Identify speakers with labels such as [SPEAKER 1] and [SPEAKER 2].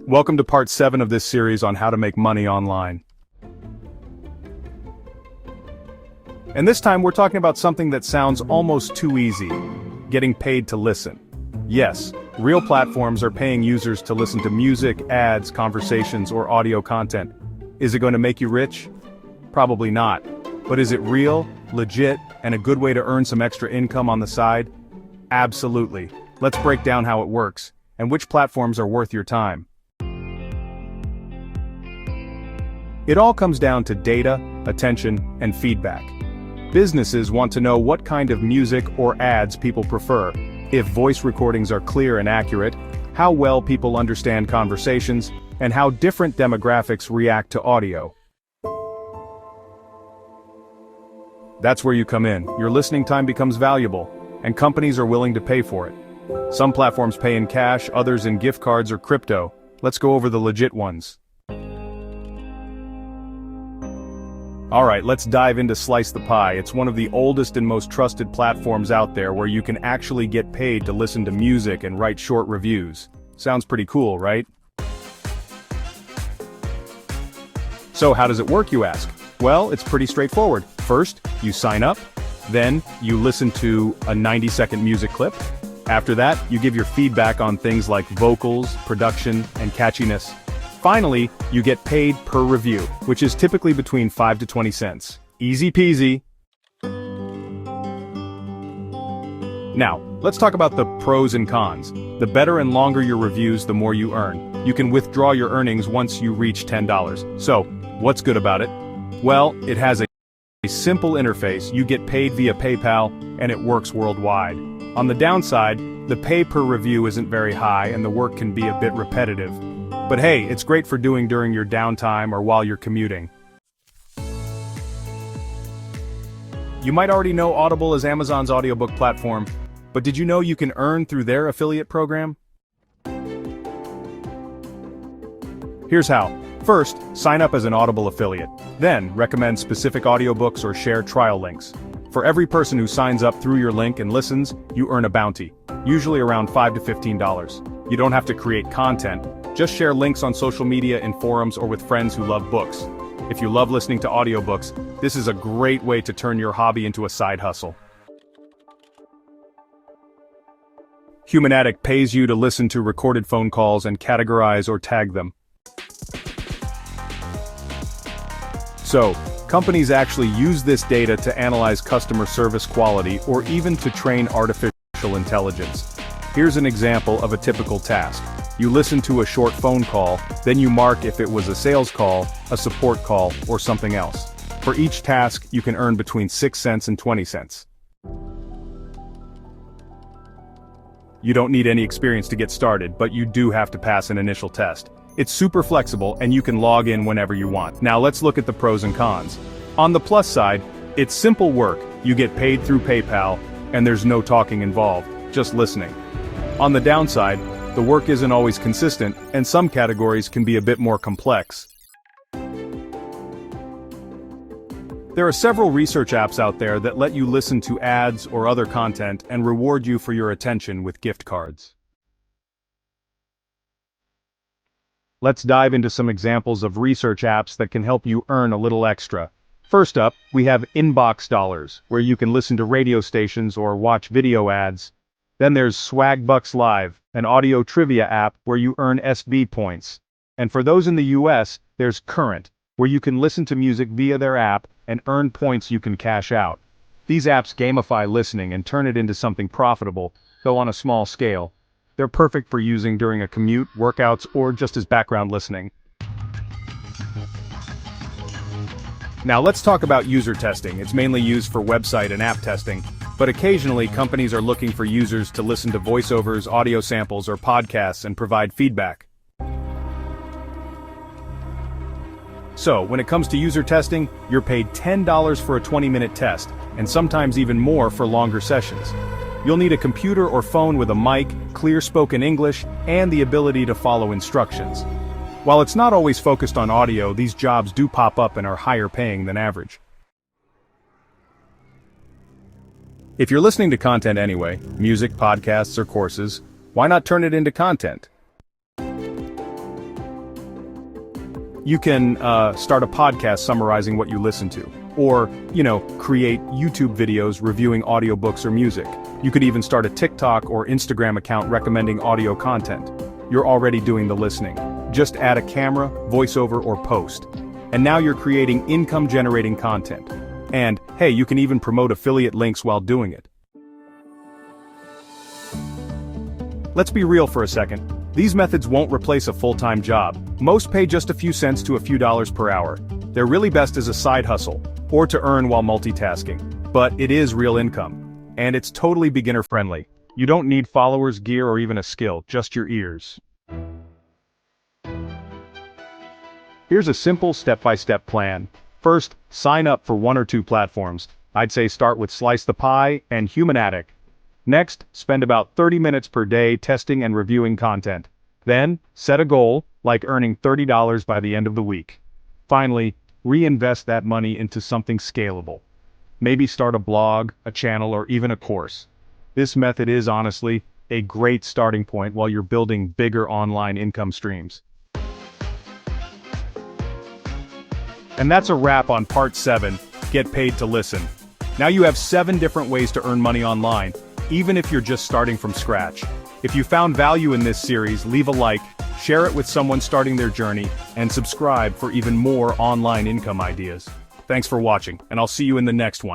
[SPEAKER 1] Welcome to part 7 of this series on how to make money online. And this time we're talking about something that sounds almost too easy: getting paid to listen. Yes, real platforms are paying users to listen to music, ads, conversations, or audio content. Is it going to make you rich? Probably not. But is it real, legit, and a good way to earn some extra income on the side? Absolutely. Let's break down how it works, and which platforms are worth your time. It all comes down to data, attention, and feedback. Businesses want to know what kind of music or ads people prefer, if voice recordings are clear and accurate, how well people understand conversations, and how different demographics react to audio. That's where you come in. Your listening time becomes valuable, and companies are willing to pay for it. Some platforms pay in cash, others in gift cards or crypto. Let's go over the legit ones. Alright, let's dive into Slice the Pie. It's one of the oldest and most trusted platforms out there where you can actually get paid to listen to music and write short reviews. Sounds pretty cool, right? So how does it work, you ask? Well, it's pretty straightforward. First, you sign up. Then, you listen to a 90-second music clip. After that, you give your feedback on things like vocals, production, and catchiness. Finally, you get paid per review, which is typically between 5 to 20 cents. Easy peasy. Now, let's talk about the pros and cons. The better and longer your reviews, the more you earn. You can withdraw your earnings once you reach $10. So, what's good about it? Well, it has a simple interface. You get paid via PayPal, and it works worldwide. On the downside, the pay per review isn't very high and the work can be a bit repetitive. But hey, it's great for doing during your downtime or while you're commuting. You might already know Audible as Amazon's audiobook platform, but did you know you can earn through their affiliate program? Here's how. First, sign up as an Audible affiliate. Then, recommend specific audiobooks or share trial links. For every person who signs up through your link and listens, you earn a bounty, usually around $5 to $15. You don't have to create content, just share links on social media, in forums, or with friends who love books. If you love listening to audiobooks, this is a great way to turn your hobby into a side hustle. Human Addict pays you to listen to recorded phone calls and categorize or tag them. So, companies actually use this data to analyze customer service quality or even to train artificial intelligence. Here's an example of a typical task. You listen to a short phone call, then you mark if it was a sales call, a support call, or something else. For each task, you can earn between 6 cents and 20 cents. You don't need any experience to get started, but you do have to pass an initial test. It's super flexible and you can log in whenever you want. Now let's look at the pros and cons. On the plus side, it's simple work. You get paid through PayPal, and there's no talking involved, just listening. On the downside, the work isn't always consistent, and some categories can be a bit more complex. There are several research apps out there that let you listen to ads or other content and reward you for your attention with gift cards. Let's dive into some examples of research apps that can help you earn a little extra. First up, we have Inbox Dollars, where you can listen to radio stations or watch video ads. Then there's Swagbucks Live, an audio trivia app where you earn SB points. And for those in the US, there's Current, where you can listen to music via their app and earn points you can cash out. These apps gamify listening and turn it into something profitable, though on a small scale. They're perfect for using during a commute, workouts, or just as background listening. Now let's talk about user testing. It's mainly used for website and app testing, but occasionally companies are looking for users to listen to voiceovers, audio samples, or podcasts and provide feedback. So, when it comes to user testing, you're paid $10 for a 20-minute test, and sometimes even more for longer sessions. You'll need a computer or phone with a mic, clear spoken English, and the ability to follow instructions. While it's not always focused on audio, these jobs do pop up and are higher paying than average. If you're listening to content anyway, music, podcasts, or courses, why not turn it into content? You can start a podcast summarizing what you listen to. Or, create YouTube videos reviewing audiobooks or music. You could even start a TikTok or Instagram account recommending audio content. You're already doing the listening. Just add a camera, voiceover, or post. And now you're creating income-generating content. And, hey, you can even promote affiliate links while doing it. Let's be real for a second. These methods won't replace a full-time job. Most pay just a few cents to a few dollars per hour. They're really best as a side hustle, or to earn while multitasking. But it is real income. And it's totally beginner-friendly. You don't need followers, gear, or even a skill, just your ears. Here's a simple step-by-step plan. First, sign up for 1 or 2 platforms. I'd say start with Slice the Pie and Human. Next, spend about 30 minutes per day testing and reviewing content. Then, set a goal, like earning $30 by the end of the week. Finally, reinvest that money into something scalable. Maybe start a blog, a channel, or even a course. This method is, honestly, a great starting point while you're building bigger online income streams. And that's a wrap on part 7, Get Paid to Listen. Now you have 7 different ways to earn money online, even if you're just starting from scratch. If you found value in this series, leave a like, share it with someone starting their journey, and subscribe for even more online income ideas. Thanks for watching, and I'll see you in the next one.